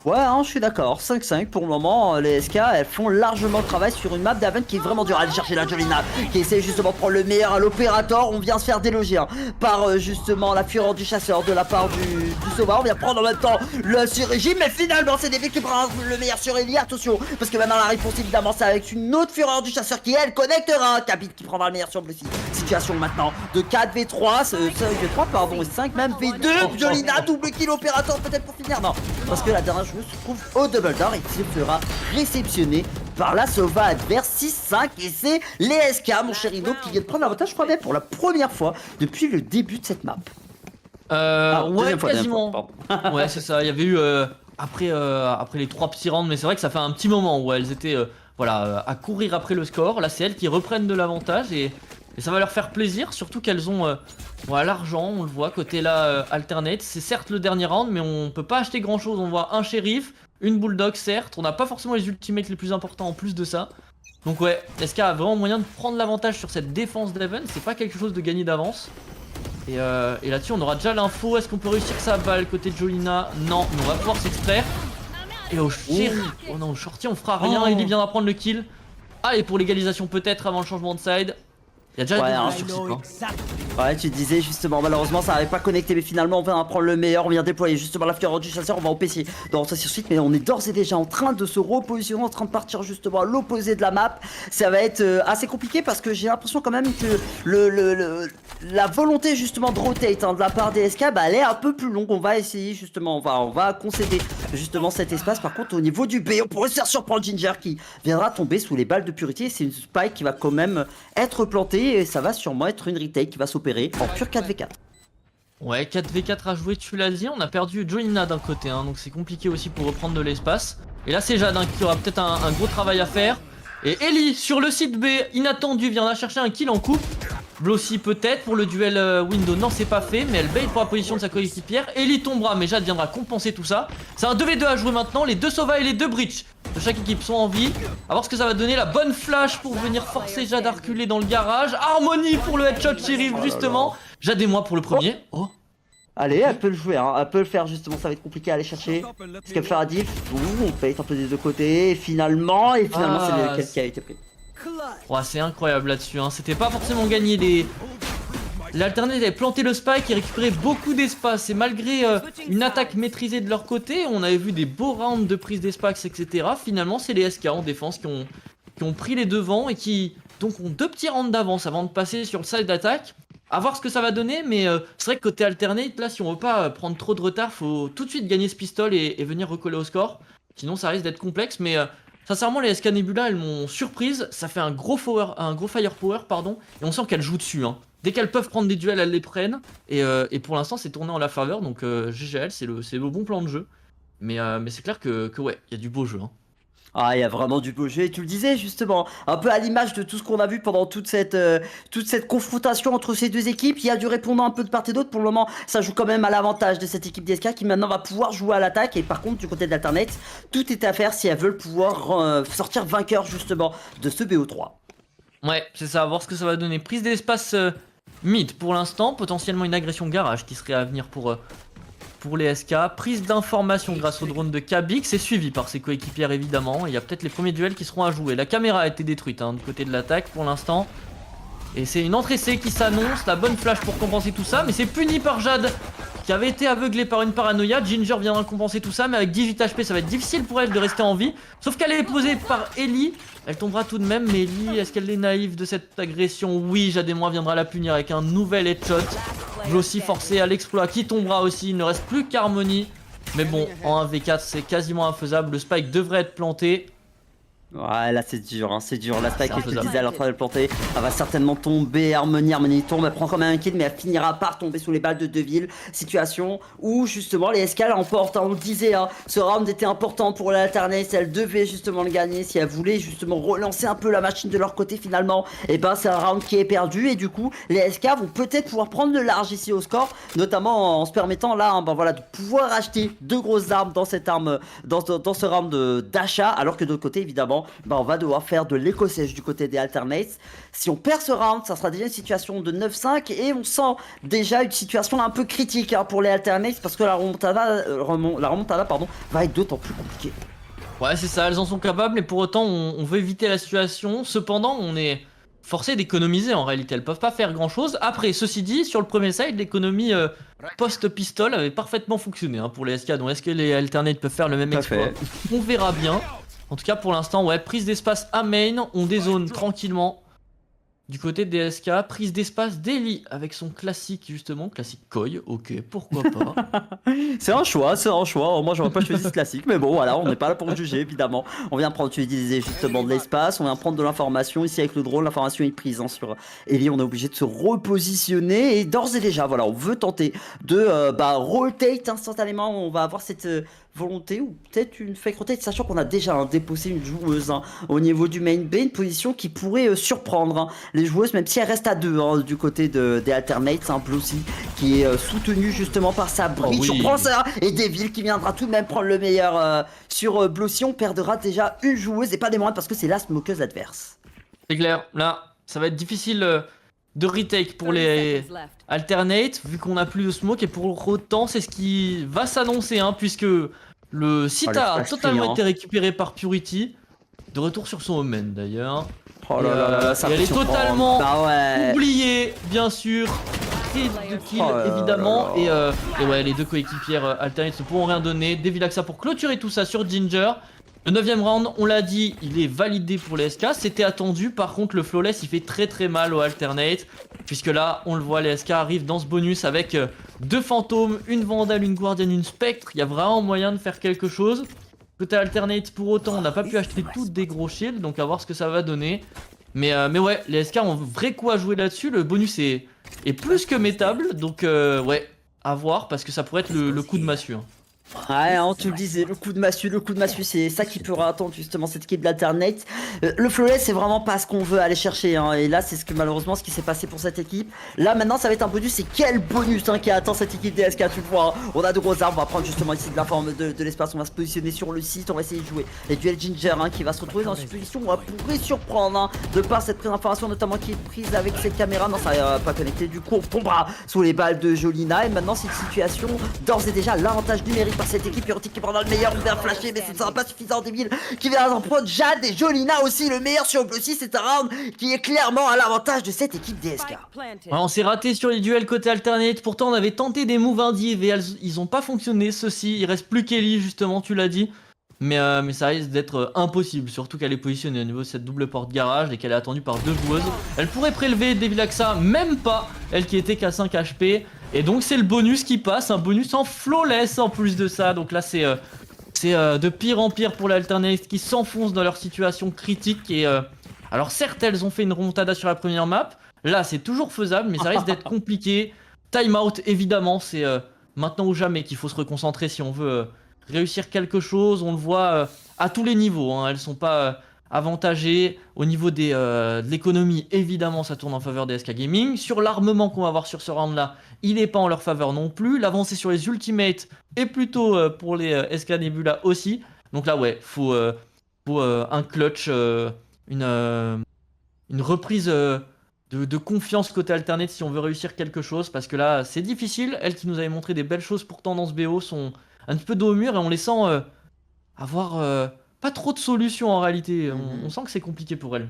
Ouais, hein, je suis d'accord. 5-5 pour le moment. Les SK, elles font largement le travail sur une map d'Haven qui est vraiment dure à aller chercher la Jolina, qui essaie justement de prendre le meilleur à l'opérateur. On vient se faire déloger hein, par justement la fureur du chasseur de la part du sauveur. On vient prendre en même temps le sur-régime, mais finalement, c'est Devic qui prend le meilleur sur Ellie. Attention, parce que maintenant la réponse évidemment, c'est avec une autre fureur du chasseur qui elle connectera. Kabit qui prendra le meilleur sur Bluffy. Situation maintenant de 4v3, 5v3, pardon, et 5 même V2. Jolina, double kill opérateur peut-être pour finir. Non, parce que la dernière joueuse se trouve au double door et qui sera réceptionné par la Sova adverse 6-5 et c'est les SK mon cher Ino qui vient de prendre l'avantage je crois bien pour la première fois depuis le début de cette map. Ouais quasiment. Ouais c'est ça, il y avait eu après les 3 petits rounds mais c'est vrai que ça fait un petit moment où elles étaient voilà, à courir après le score. Là c'est elles qui reprennent de l'avantage et ça va leur faire plaisir, surtout qu'elles ont voilà, l'argent, on le voit, côté là alternate. C'est certes le dernier round, mais on peut pas acheter grand chose. On voit un shérif, une bulldog, certes. On n'a pas forcément les ultimates les plus importants en plus de ça. Donc ouais, SK a vraiment moyen de prendre l'avantage sur cette défense d'Evan. C'est pas quelque chose de gagné d'avance. Et là-dessus, on aura déjà l'info. Est-ce qu'on peut réussir sa balle côté de Jolina? Non, mais on va pouvoir s'extraire. Et au shérif, oh non, au shorty, on fera rien. Ellie viendra prendre le kill. Ah, et pour l'égalisation peut-être avant le changement de side. Il y a déjà ouais, sur site, hein. Ouais, tu disais justement, malheureusement ça n'avait pas connecté, mais finalement on vient prendre le meilleur, on vient déployer justement la fureur du chasseur, on va au PC dans ça sur suite, mais on est d'ores et déjà en train de se repositionner, en train de partir justement à l'opposé de la map. Ça va être assez compliqué parce que j'ai l'impression quand même que la volonté justement de rotate hein, de la part des SK, bah, elle est un peu plus longue. On va essayer justement, on va concéder justement cet espace. Par contre au niveau du B, on pourrait se faire surprendre Ginger qui viendra tomber sous les balles de purité. C'est une spike qui va quand même être plantée et ça va sûrement être une retake qui va s'opérer en pur 4v4. Ouais, 4v4 à jouer, tu l'as dit. On a perdu Jolina d'un côté, hein, donc c'est compliqué aussi pour reprendre de l'espace. Et là, c'est Jade hein, qui aura peut-être un gros travail à faire. Et Ellie, sur le site B, inattendu, viendra chercher un kill en coupe. Blossy peut-être pour le duel window. Non, c'est pas fait, mais elle bait pour la position de sa coéquipière. Ellie tombera, mais Jade viendra compenser tout ça. C'est un 2v2 à jouer maintenant. Les deux Sova et les deux Breach de chaque équipe sont en vie. A voir ce que ça va donner. La bonne flash pour venir forcer Jade à reculer dans le garage. Harmonie pour le headshot shérif, justement. Jade et moi pour le premier. Oh. Allez, elle peut le jouer, hein. Elle peut le faire justement, ça va être compliqué à aller chercher. Ce qu'elle fait à diff, on paye un peu des deux côtés, et finalement c'est lequel qui a été pris. Oh, c'est incroyable là-dessus, hein. C'était pas forcément gagné. L'alternative avait planté le spike et récupéré beaucoup d'espace. Et malgré une attaque maîtrisée de leur côté, on avait vu des beaux rounds de prise d'espace, etc. Finalement, c'est les SK en défense qui ont pris les devants et qui donc ont 2 petits rounds d'avance avant de passer sur le side d'attaque. A voir ce que ça va donner, mais c'est vrai que côté alternate, là, si on veut pas prendre trop de retard, faut tout de suite gagner ce pistol et venir recoller au score. Sinon, ça risque d'être complexe, mais sincèrement, les SK Nebula, elles m'ont surprise. Ça fait un gros firepower, pardon, et on sent qu'elles jouent dessus. Hein. Dès qu'elles peuvent prendre des duels, elles les prennent. Et pour l'instant, c'est tourné en la faveur, donc GGL, c'est le bon plan de jeu. Mais c'est clair que ouais, il y a du beau jeu. Hein. Ah, il y a vraiment du beau jeu, et tu le disais justement, un peu à l'image de tout ce qu'on a vu pendant toute cette confrontation entre ces deux équipes. Il y a du répondant un peu de part et d'autre. Pour le moment, ça joue quand même à l'avantage de cette équipe d'SK qui maintenant va pouvoir jouer à l'attaque. Et par contre, du côté d'Alternate, tout est à faire si elles veulent pouvoir sortir vainqueur justement de ce BO3. Ouais, c'est ça, à voir ce que ça va donner. Prise d'espace mid pour l'instant, potentiellement une agression garage qui serait à venir pour les SK. Prise d'information grâce au drone de Kabik, c'est suivi par ses coéquipières évidemment. Il y a peut-être les premiers duels qui seront à jouer. La caméra a été détruite hein, du côté de l'attaque pour l'instant. Et c'est une entrée C qui s'annonce, la bonne flash pour compenser tout ça. Mais c'est puni par Jade qui avait été aveuglée par une paranoïa. Ginger viendra compenser tout ça, mais avec 18 HP ça va être difficile pour elle de rester en vie. Sauf qu'elle est posée par Ellie. Elle tombera tout de même, mais Ellie, est-ce qu'elle est naïve de cette agression? Oui, Jade et moi viendra la punir avec un nouvel headshot. Blossy forcé à l'exploit qui tombera aussi, il ne reste plus qu'Harmonie. Mais bon, en 1v4 c'est quasiment infaisable, le spike devrait être planté. Ouais, là c'est dur, hein, c'est dur. La spike C'est que je te infaisable. disais, elle est en train de le planter. Elle va certainement tomber. Harmony tombe, elle prend quand même un kill, mais elle finira par tomber sous les balles de Deville. Situation où justement les SK l'emportent. On le disait, hein, ce round était important pour l'Alternate. Elle devait justement le gagner si elle voulait justement relancer un peu la machine de leur côté finalement. Et ben c'est un round qui est perdu. Et du coup, les SK vont peut-être pouvoir prendre le large ici au score, notamment en se permettant là, hein, ben voilà, de pouvoir acheter deux grosses armes dans cette arme, dans ce round d'achat, alors que de l'autre côté évidemment bah on va devoir faire de l'éco-sèche du côté des Alternates. Si on perd ce round, ça sera déjà une situation de 9-5 et on sent déjà une situation un peu critique, hein, pour les Alternates, parce que la remontada pardon, va être d'autant plus compliquée. Ouais, c'est ça, elles en sont capables, mais pour autant, on veut éviter la situation. Cependant, on est forcé d'économiser en réalité. Elles peuvent pas faire grand chose. Après, ceci dit, sur le premier side, l'économie post-pistol avait parfaitement fonctionné, hein, pour les SK. Donc, est-ce que les Alternates peuvent faire le même Tout à exploit? On verra bien. En tout cas, pour l'instant, ouais, prise d'espace à main, on dézone tranquillement. Du côté des SK, prise d'espace d'Eli avec son classique, justement, classique Koi. Ok, pourquoi pas. C'est un choix, c'est un choix. Moi, j'aurais pas choisi ce classique, mais bon, voilà, on n'est pas là pour juger, évidemment. On vient prendre, tu disais justement de l'espace, on vient prendre de l'information. Ici, avec le drone, l'information est prise, hein, sur Ellie. On est obligé de se repositionner et d'ores et déjà, voilà, on veut tenter de rotate instantanément. On va avoir cette volonté ou peut-être une fake rotate, sachant qu'on a déjà, hein, déposé une joueuse, hein, au niveau du main B, une position qui pourrait surprendre, hein, les joueuses, même si elles restent à deux, hein, du côté des Alternates, hein, Blossy qui est soutenu justement par sa bridge. Oh oui. On prend ça et Devil qui viendra tout de même prendre le meilleur sur Blossy. On perdra déjà une joueuse et pas des moindres parce que c'est la smokeuse adverse. C'est clair, là, ça va être difficile de retake pour les Alternates, vu qu'on a plus de smoke, et pour autant, c'est ce qui va s'annoncer, hein, puisque le site le a flash totalement client. été récupéré par Purity, de retour sur son omen d'ailleurs. Oh Et, là là là, ça et elle est fait surprendre. totalement Bah ouais. oubliée, bien sûr. Prise de kill, Oh là là évidemment. là. Et ouais, les deux coéquipières Alternates ne pourront rien donner. Devilaxa pour clôturer tout ça sur Ginger. Le 9ème round, on l'a dit, il est validé pour les SK, c'était attendu. Par contre, le flawless, il fait très très mal aux Alternate, puisque là, on le voit, les SK arrivent dans ce bonus avec deux fantômes, une Vandale, une Guardian, une Spectre. Il y a vraiment moyen de faire quelque chose. Côté Alternate, pour autant, on n'a pas pu acheter toutes des gros shields, donc à voir ce que ça va donner. Mais ouais, les SK ont vrai coup à jouer là-dessus. Le bonus est plus que métable, donc ouais, à voir, parce que ça pourrait être le coup de massue, hein. Ouais, hein, tu le disais, le coup de massue, c'est ça qui peut attendre justement cette équipe d'Alternate. Le flawless, c'est vraiment pas ce qu'on veut aller chercher, hein, et là, c'est ce que malheureusement ce qui s'est passé pour cette équipe. Là, maintenant, ça va être un bonus, et quel bonus, hein, qui attend cette équipe DSK, tu le vois, hein. On a de gros arbres, on va prendre justement ici de la forme de l'espace, on va se positionner sur le site, on va essayer de jouer. Et duel Ginger, hein, qui va se retrouver dans une position où on pourrait surprendre, hein, de par cette information notamment qui est prise avec cette caméra. Non, ça va pas connecté, du coup, on tombera sous les balles de Jolina, et maintenant, c'est une situation d'ores et déjà l'avantage numérique par cette équipe. Purity qui prendra le meilleur, il vient flasher, mais ce ne sera pas suffisant. Devil qui vient en prendre Jade et Jolina aussi le meilleur sur Blossy. C'est un round qui est clairement à l'avantage de cette équipe DSK. Ouais, on s'est raté sur les duels côté alternate, pourtant on avait tenté des moves indives et ils ont pas fonctionné, ceux-ci. Il reste plus Kelly justement, tu l'as dit. Mais ça risque d'être impossible, surtout qu'elle est positionnée au niveau de cette double porte garage et qu'elle est attendue par deux joueuses. Elle pourrait prélever Devilaxa, même pas, elle qui était qu'à 5 HP. Et donc c'est le bonus qui passe, un bonus en flawless en plus de ça. Donc là c'est de pire en pire pour l'alternate qui s'enfonce dans leur situation critique. Et alors certes elles ont fait une remontada sur la première map, là c'est toujours faisable mais ça risque d'être compliqué. Time out évidemment, c'est maintenant ou jamais qu'il faut se reconcentrer si on veut réussir quelque chose. On le voit à tous les niveaux, hein. Elles sont pas avantagées. Au niveau de l'économie, évidemment ça tourne en faveur des SK Gaming. Sur l'armement qu'on va voir sur ce round là, il n'est pas en leur faveur non plus. L'avancée sur les ultimates est plutôt pour les SK Nebula aussi. Donc là ouais, faut un clutch, une reprise de confiance côté alternate si on veut réussir quelque chose, parce que là c'est difficile. Elles qui nous avaient montré des belles choses pourtant dans ce BO sont un petit peu dos au mur et on les sent avoir pas trop de solutions en réalité. On sent que c'est compliqué pour elles.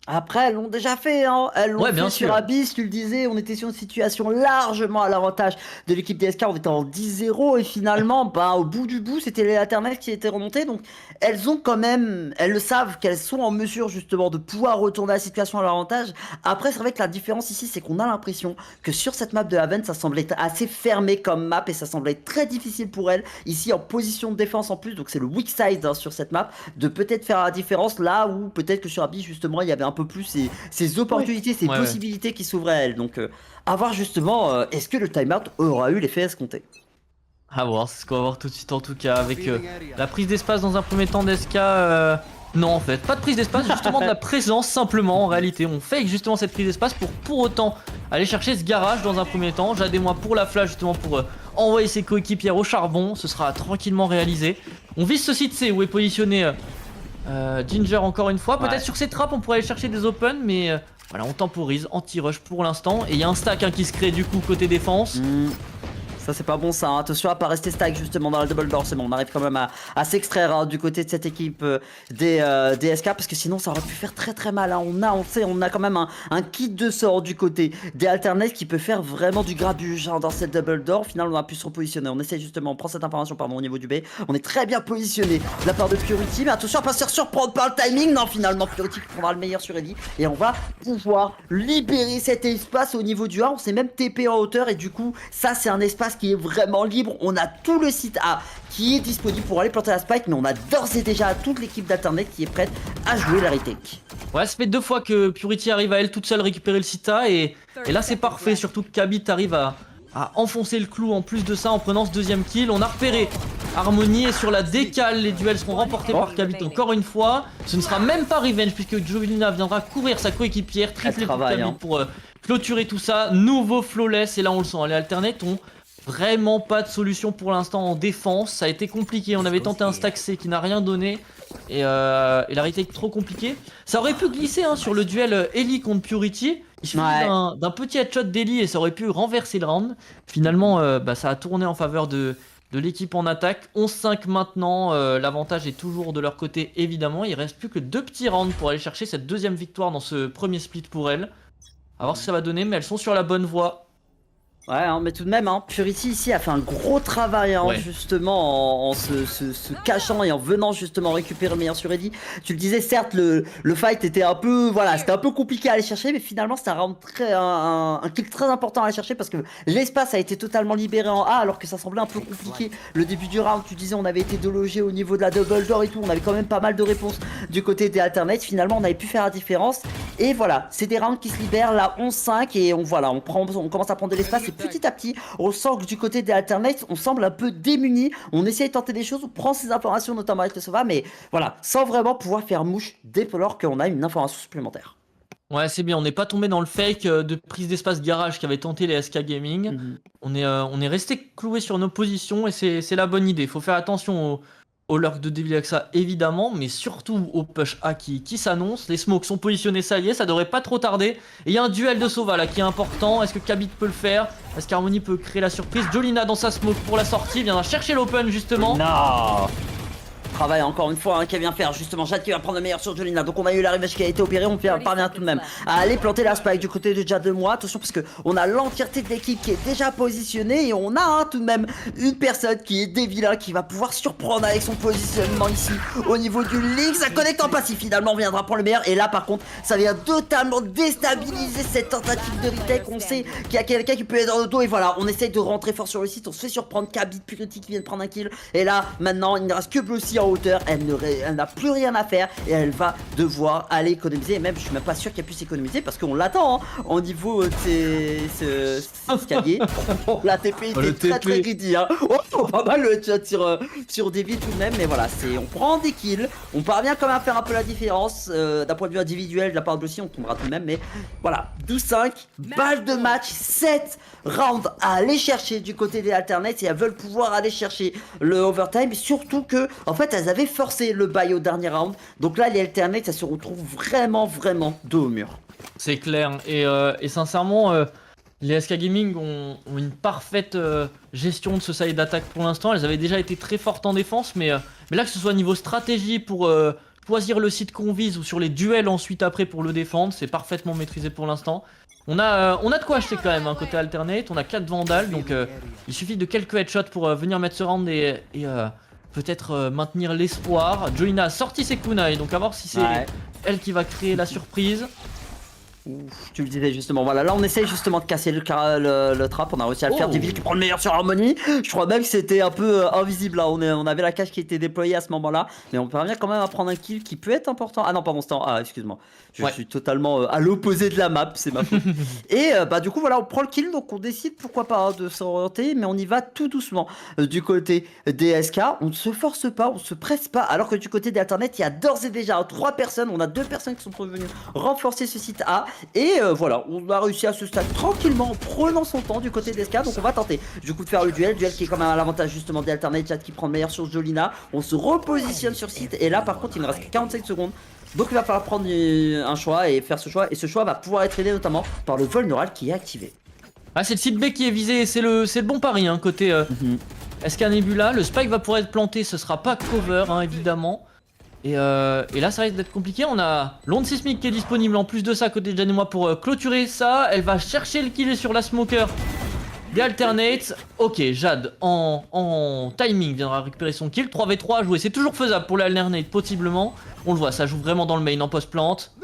Après, elles l'ont déjà fait, hein. Elles l'ont Ouais, fait bien sur sûr. Abyss, tu le disais, on était sur une situation largement à l'avantage de l'équipe DSK, on était en 10-0 et finalement, bah, au bout du bout, c'était les Eternals qui étaient remontés. Donc, elles ont quand même, elles le savent qu'elles sont en mesure justement de pouvoir retourner la situation à leur avantage. Après, c'est vrai que la différence ici, c'est qu'on a l'impression que sur cette map de Haven, ça semblait être assez fermé comme map et ça semblait être très difficile pour elles, ici en position de défense en plus, donc c'est le weak side hein, sur cette map, de peut-être faire la différence là où peut-être que sur Abyss, justement, il y avait un peu plus ces Ouais. opportunités, ces Ouais, ouais. possibilités qui s'ouvraient à elle. Donc, à voir justement, est-ce que le timeout aura eu l'effet escompté? À voir, c'est ce qu'on va voir tout de suite en tout cas avec la prise d'espace dans un premier temps d'SK. Non en fait, pas de prise d'espace, justement de la présence simplement en réalité. On fait justement cette prise d'espace pour autant aller chercher ce garage dans un premier temps. Jade et moi pour la flash justement pour envoyer ses coéquipières au charbon, ce sera tranquillement réalisé. On vise ce site C où est positionné Ginger encore une fois. Peut-être Ouais. sur ces trappes on pourrait aller chercher des open mais voilà on temporise, anti-rush pour l'instant. Et il y a un stack hein, qui se crée du coup côté défense. Hmm. Ça c'est pas bon ça, hein. Attention à pas rester stack justement dans la double door, c'est bon, on arrive quand même à s'extraire hein, du côté de cette équipe des SK parce que sinon ça aurait pu faire très mal hein. On sait, on a quand même un kit de sort du côté des alternates qui peut faire vraiment du grabuge hein, dans cette double door. Au final on a pu se repositionner, on essaie justement, on prend cette information pardon au niveau du B, on est très bien positionné de la part de Purity, mais attention à pas se faire surprendre par le timing, non finalement Purity qui prendra le meilleur sur Eddie et on va pouvoir libérer cet espace au niveau du A, on s'est même TP en hauteur et du coup ça c'est un espace qui est vraiment libre. On a tout le site A qui est disponible pour aller planter la spike, mais on a d'ores et déjà toute l'équipe d'Internet qui est prête à jouer la retake. Ouais, ça fait 2 fois que Purity arrive à elle toute seule récupérer le Sita et là c'est parfait, surtout que Kabit arrive à enfoncer le clou en plus de ça en prenant ce deuxième kill. On a repéré Harmony et sur la décale, les duels seront remportés par Kabit encore une fois. Ce ne sera même pas revenge puisque Jovina viendra couvrir sa coéquipière, triplé pour Kabit hein. pour clôturer tout ça. Nouveau flawless et là on le sent, les alternates ont vraiment pas de solution pour l'instant en défense. Ça a été compliqué, on avait tenté un stack C qui n'a rien donné. Et la retake trop compliquée. Ça aurait pu glisser hein, sur le duel Ellie contre Purity. Il suffit d'un petit headshot d'Ellie et ça aurait pu renverser le round. Finalement, bah, ça a tourné en faveur de l'équipe en attaque. 11-5 maintenant, l'avantage est toujours de leur côté évidemment. Il reste plus que 2 petits rounds pour aller chercher cette deuxième victoire dans ce premier split pour elles. A voir ce que ça va donner, mais elles sont sur la bonne voie. Ouais, hein, mais tout de même, hein, Purity ici a fait un gros travail hein, Ouais. justement en se cachant et en venant justement récupérer le meilleur sur Eddie. Tu le disais, certes, le fight était un peu, voilà, c'était un peu compliqué à aller chercher, mais finalement c'était un kill très important à aller chercher parce que l'espace a été totalement libéré en A alors que ça semblait un peu compliqué. Le début du round, tu disais, on avait été délogé au niveau de la double door et tout, on avait quand même pas mal de réponses du côté des alternates. Finalement, on avait pu faire la différence et voilà, c'est des rounds qui se libèrent là 11-5 et on commence à prendre de l'espace. Petit à petit, on sent que du côté des alternates, on semble un peu démunis. On essaie de tenter des choses, on prend ces informations, notamment avec le Sova, mais voilà, sans vraiment pouvoir faire mouche dès lors qu'on a une information supplémentaire. Ouais, c'est bien, on n'est pas tombé dans le fake de prise d'espace garage qu'avait tenté les SK Gaming. On est resté cloué sur nos positions et c'est la bonne idée. Faut faire attention au lurk de Devil Axa évidemment, mais surtout au push A qui s'annonce. Les smokes sont positionnés, ça y est, ça devrait pas trop tarder. Et il y a un duel de Sova là qui est important. Est-ce que Kabit peut le faire? Est-ce qu'Harmony peut créer la surprise? Jolina dans sa smoke pour la sortie viendra chercher l'open justement. Non. Travail encore une fois hein, qui vient faire justement Jade qui va prendre le meilleur sur Jolina. Donc on a eu la revenge qui a été opérée, on parvient tout de même à aller planter la spike du côté de Jade de moi. Attention parce que on a l'entièreté de l'équipe qui est déjà positionnée et on a hein, tout de même une personne qui est Devila qui va pouvoir surprendre avec son positionnement ici au niveau du link. Ça connecte en passif finalement, on viendra prendre le meilleur et là par contre ça vient totalement déstabiliser cette tentative de retake. On sait qu'il y a quelqu'un qui peut être dans le dos et voilà, on essaye de rentrer fort sur le site, on se fait surprendre. Kabit Purity qui vient de prendre un kill et là maintenant il ne reste que Blossy en hauteur, elle n'a plus rien à faire et elle va devoir aller économiser et même je suis même pas sûr qu'elle puisse économiser parce qu'on l'attend hein, au niveau de ce escalier. La TP était très greedy hein. Oh, pas mal le chat sur David tout de même, mais voilà, on prend des kills, on parvient quand même à faire un peu la différence d'un point de vue individuel de la part de Blossy, on tombera tout de même, mais voilà, 12-5, balle de match, 7 rounds à aller chercher du côté des alternates et elles veulent pouvoir aller chercher le overtime, surtout que en fait elles avaient forcé le bail au dernier round, donc là les alternates elles se retrouvent vraiment dos au mur. C'est clair, et sincèrement, les SK Gaming ont une parfaite gestion de ce side d'attaque pour l'instant. Elles avaient déjà été très fortes en défense, mais là que ce soit niveau stratégie pour choisir le site qu'on vise ou sur les duels ensuite après pour le défendre. C'est parfaitement maîtrisé pour l'instant. On a de quoi acheter quand même, hein, côté alternate. On a 4 vandales, donc il suffit de quelques headshots pour venir mettre ce round et peut-être maintenir l'espoir. Jolina a sorti ses kunai, donc à voir si c'est elle qui va créer la surprise. Ouf, tu le disais justement, voilà, là on essaye justement de casser le trap, on a réussi à le faire, Devil qui prend le meilleur sur Harmony. Je crois même que c'était un peu invisible là, on avait la cage qui était déployée à ce moment là, mais on parvient quand même à prendre un kill qui peut être important. Ah non pardon, excuse-moi, je suis totalement à l'opposé de la map, c'est ma faute. Et bah du coup voilà, on prend le kill, donc on décide pourquoi pas de s'orienter, mais on y va tout doucement. Du côté des SK, on ne se force pas, on se presse pas, alors que du côté des Alternate, il y a d'ores et déjà 3 personnes, on a 2 personnes qui sont venues renforcer ce site A. Et voilà, on a réussi à se stack tranquillement en prenant son temps du côté d'Eska, donc on va tenter du coup de faire le duel qui est quand même à l'avantage justement des Alternate, Chat qui prend le meilleur sur Jolina. On se repositionne sur site et là par contre il me reste que 45 secondes. Donc il va falloir prendre un choix et faire ce choix, et ce choix va pouvoir être aidé notamment par le vol neural qui est activé. Ah, c'est le site B qui est visé, c'est le bon pari, hein, côté SK Nebula. Le spike va pouvoir être planté, ce sera pas cover, hein, évidemment. Et là ça risque d'être compliqué, on a l'onde sismique qui est disponible en plus de ça côté de Jane et moi pour clôturer ça. Elle va chercher le kill sur la smoker des Alternates. Ok, Jade en timing viendra récupérer son kill. 3v3 à jouer, c'est toujours faisable pour l'Alternate possiblement. On le voit, ça joue vraiment dans le main en post-plante.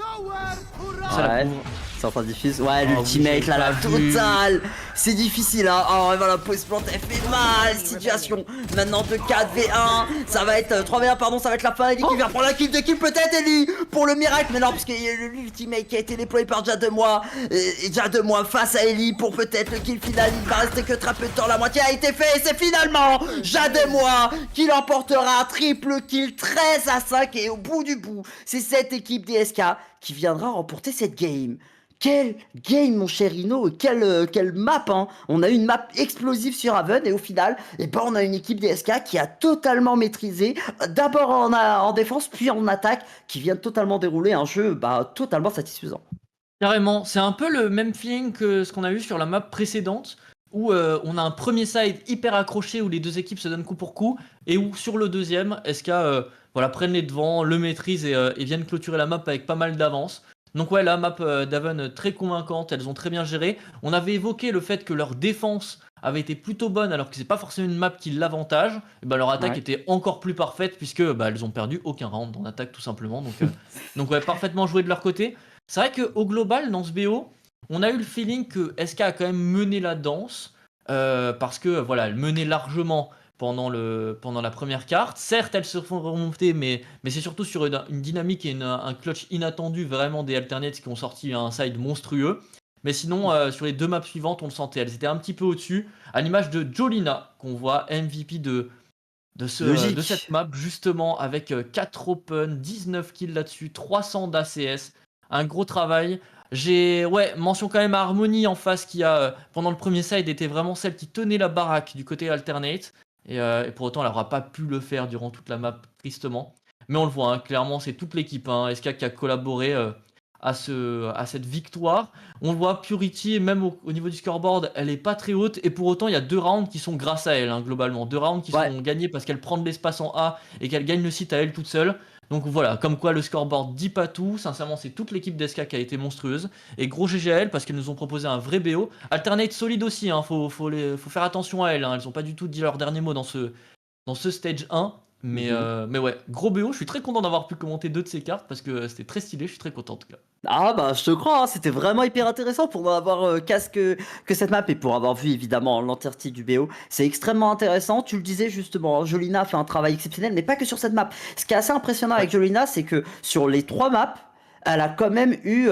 Ça la couvre. C'est enfin difficile. Ouais, l'ultimate là, la totale. C'est difficile, hein. Oh, voilà, pause plante, elle fait mal. Situation maintenant de 4v1. Ça va être 3v1, pardon, ça va être la fin. Ellie qui vient prendre la kill de kill, peut-être, Ellie, pour le miracle. Mais non, puisqu'il y a l'ultimate qui a été déployé par Jademois. Et Jademois face à Ellie pour peut-être le kill final. Il va rester que très peu de temps. La moitié a été fait. Et c'est finalement Jademois qui l'emportera. Triple kill, 13-5. Et au bout du bout, c'est cette équipe DSK qui viendra remporter cette game. Quel game, mon cher Ino, quelle map, hein. On a eu une map explosive sur Haven et au final, on a une équipe DSK qui a totalement maîtrisé, d'abord en défense puis en attaque, qui vient de totalement dérouler un jeu totalement satisfaisant. Carrément, c'est un peu le même feeling que ce qu'on a eu sur la map précédente, où on a un premier side hyper accroché où les deux équipes se donnent coup pour coup, et où sur le deuxième, SK prennent les devants, le maîtrisent et viennent clôturer la map avec pas mal d'avance. Donc ouais, la map d'Haven très convaincante, elles ont très bien géré. On avait évoqué le fait que leur défense avait été plutôt bonne alors que c'est pas forcément une map qui l'avantage. Et leur attaque était encore plus parfaite puisque elles ont perdu aucun round en attaque tout simplement. Donc ouais, parfaitement joué de leur côté. C'est vrai qu'au global, dans ce BO, on a eu le feeling que SK a quand même mené la danse parce que voilà, elle menait largement pendant la première carte. Certes, elles se font remonter, mais c'est surtout sur une dynamique et un clutch inattendu vraiment des Alternates qui ont sorti un side monstrueux. Mais sinon, sur les deux maps suivantes, on le sentait. Elles étaient un petit peu au-dessus. À l'image de Jolina, qu'on voit MVP de cette map, justement, avec 4 open, 19 kills là-dessus, 300 d'ACS. Un gros travail. J'ai mention quand même à Harmony en face qui a, pendant le premier side, était vraiment celle qui tenait la baraque du côté Alternate. Et pour autant, elle n'aura pas pu le faire durant toute la map, tristement. Mais on le voit, hein, clairement, c'est toute l'équipe, hein, SK qui a collaboré à cette victoire. On le voit, Purity, même au niveau du scoreboard, elle est pas très haute. Et pour autant, il y a 2 rounds qui sont grâce à elle, hein, globalement. 2 rounds qui sont gagnés parce qu'elle prend de l'espace en A et qu'elle gagne le site à elle toute seule. Donc voilà, comme quoi le scoreboard dit pas tout. Sincèrement, c'est toute l'équipe d'SK qui a été monstrueuse. Et gros GGL parce qu'elles nous ont proposé un vrai BO. Alternate solide aussi, hein, faut faire attention à elles. Hein. Elles ont pas du tout dit leur dernier mot dans ce stage 1. Mais ouais, gros BO. Je suis très content d'avoir pu commenter 2 de ces cartes parce que c'était très stylé. Je suis très content en tout cas. Ah bah je te crois, hein, c'était vraiment hyper intéressant pour n'avoir que cette map et pour avoir vu évidemment l'entièreté du BO. C'est extrêmement intéressant, tu le disais justement, Jolina a fait un travail exceptionnel, mais pas que sur cette map. Ce qui est assez impressionnant avec Jolina, c'est que sur les 3 maps, elle a quand même eu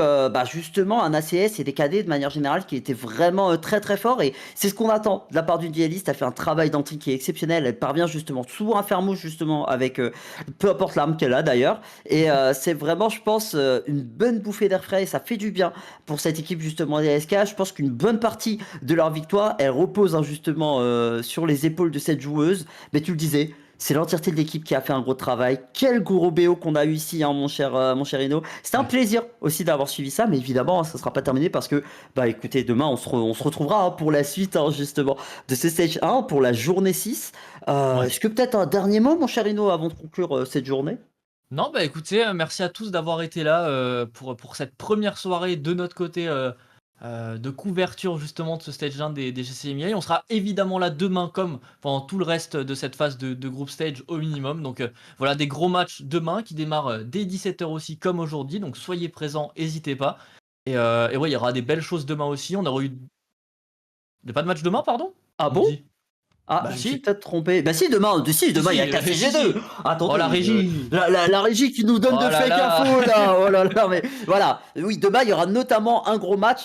justement un ACS et des KD de manière générale qui étaient vraiment très très forts, et c'est ce qu'on attend de la part d'une dueliste. Elle fait un travail d'entrée qui est exceptionnel, elle parvient justement souvent à faire mouche justement avec peu importe l'arme qu'elle a d'ailleurs, et c'est vraiment je pense une bonne bouffée d'air frais et ça fait du bien pour cette équipe justement des SK. Je pense qu'une bonne partie de leur victoire elle repose justement sur les épaules de cette joueuse, mais tu le disais, c'est l'entièreté de l'équipe qui a fait un gros travail. Quel gros BO qu'on a eu ici, hein, mon cher Ino. C'était un plaisir aussi d'avoir suivi ça, mais évidemment, ça ne sera pas terminé parce que, écoutez, demain, on se retrouvera hein, pour la suite, hein, justement, de ce stage 1, pour la journée 6. Est-ce que peut-être un dernier mot, mon cher Ino, avant de conclure cette journée? Non, bah écoutez, merci à tous d'avoir été là pour cette première soirée de notre côté de couverture justement de ce stage 1 des GCMI. On sera évidemment là demain comme pendant tout le reste de cette phase de group stage au minimum. Donc voilà, des gros matchs demain qui démarrent dès 17 h aussi comme aujourd'hui. Donc soyez présents, n'hésitez pas. Et ouais, il y aura des belles choses demain aussi. On aura eu. Il y a pas de match demain, pardon? Ah On me bon? dit. Ah, Bah je me suis si. peut-être trompé. Bah si, demain, Si, demain il y a si, Café si, G2. si. Oh Attendez, la régie. la régie qui nous donne Oh de là fake là. infos là. Oh là là, mais voilà. Oui, demain il y aura notamment un gros match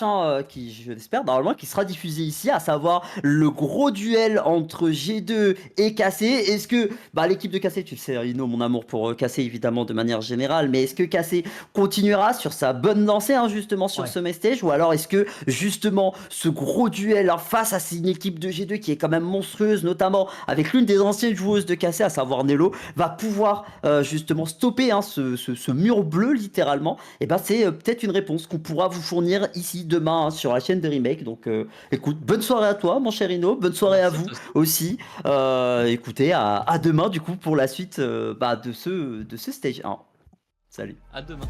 qui, je l'espère, normalement, qui sera diffusé ici, à savoir le gros duel entre G2 et Cassé. Est-ce que, bah l'équipe de Cassé, tu le sais, Rino, mon amour pour Cassé évidemment de manière générale, mais est-ce que Cassé continuera sur sa bonne lancée justement sur Ouais. ce main stage, ou alors est-ce que justement ce gros duel face à une équipe de G2 qui est quand même monstrueuse, notamment avec l'une des anciennes joueuses de Cassé, à savoir Nello, va pouvoir justement stopper ce mur bleu littéralement? Et ben c'est peut-être une réponse qu'on pourra vous fournir ici demain sur la chaîne de Remake. Donc écoute, bonne soirée à toi mon cher Ino, bonne soirée à Merci à vous toi aussi. aussi. Écoutez, à demain du coup pour la suite de ce stage 1. Salut. À demain.